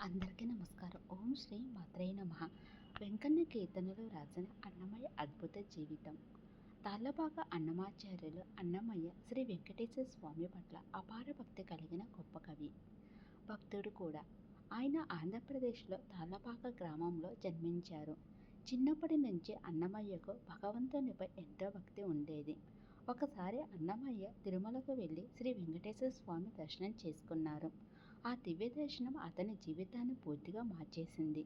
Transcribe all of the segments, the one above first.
అందరికీ నమస్కారం. ఓం శ్రీ మాత్రే నమః. వెంకన్న కీర్తనలో రాసిన అన్నమయ్య అద్భుత జీవితం. తాళ్ళపాక అన్నమాచార్యులు అన్నమయ్య శ్రీ వెంకటేశ్వర స్వామి పట్ల అపార భక్తి కలిగిన గొప్ప కవి, భక్తుడు కూడా. ఆయన ఆంధ్రప్రదేశ్లో తాళ్ళపాక గ్రామంలో జన్మించారు. చిన్నప్పటి నుంచి అన్నమయ్యకు భగవంతునిపై ఎంతో భక్తి ఉండేది. ఒకసారి అన్నమయ్య తిరుమలకు వెళ్ళి శ్రీ వెంకటేశ్వర స్వామి దర్శనం చేసుకున్నారు. ఆ దివ్య దర్శనం అతని జీవితాన్ని పూర్తిగా మార్చేసింది.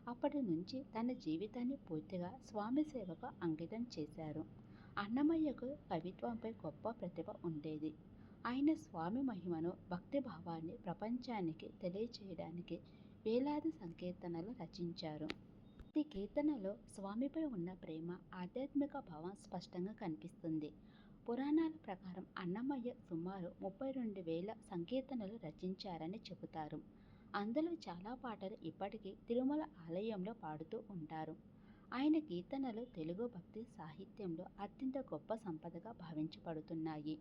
అప్పటి నుంచి తన జీవితాన్ని పూర్తిగా స్వామి సేవకు అంకితం చేశారు. అన్నమయ్యకు కవిత్వంపై గొప్ప ప్రతిభ ఉండేది. ఆయన స్వామి మహిమను, భక్తి భావాన్ని ప్రపంచానికి తెలియచేయడానికి వేలాది సంకీర్తనలు రచించారు. ప్రతి కీర్తనలో స్వామిపై ఉన్న ప్రేమ, ఆధ్యాత్మిక భావం స్పష్టంగా కనిపిస్తుంది. పురాణాల ప్రకారం అన్నమయ్య సుమారు 32,000 సంకీర్తనలు రచించారని చెబుతారు. అందులో చాలా పాటలు ఇప్పటికీ తిరుమల ఆలయంలో పాడుతూ ఉంటారు. ఆయన కీర్తనలు తెలుగు భక్తి సాహిత్యంలో అత్యంత గొప్ప సంపదగా భావించబడుతున్నాయి.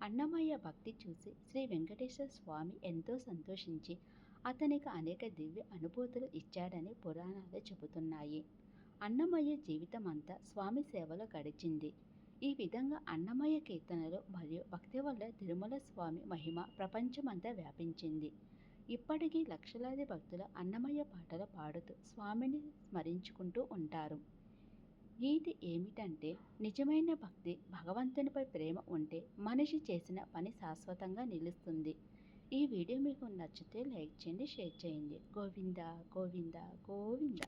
అన్నమయ్య భక్తి చూసి శ్రీ వెంకటేశ్వర స్వామి ఎంతో సంతోషించి అతనికి అనేక దివ్య అనుభూతులు ఇచ్చాడని పురాణాలు చెబుతున్నాయి. అన్నమయ్య జీవితం అంతా స్వామి సేవలో గడిచింది. ఈ విధంగా అన్నమయ్య కీర్తనలు మరియు భక్తి వల్ల తిరుమల స్వామి మహిమ ప్రపంచమంతా వ్యాపించింది. ఇప్పటికీ లక్షలాది భక్తులు అన్నమయ్య పాటలు పాడుతూ స్వామిని స్మరించుకుంటూ ఉంటారు. నీతి ఏమిటంటే, నిజమైన భక్తి, భగవంతునిపై ప్రేమ ఉంటే మనిషి చేసిన పని శాశ్వతంగా నిలుస్తుంది. ఈ వీడియో మీకు నచ్చితే లైక్ చేయండి, షేర్ చేయండి. గోవింద గోవింద గోవింద.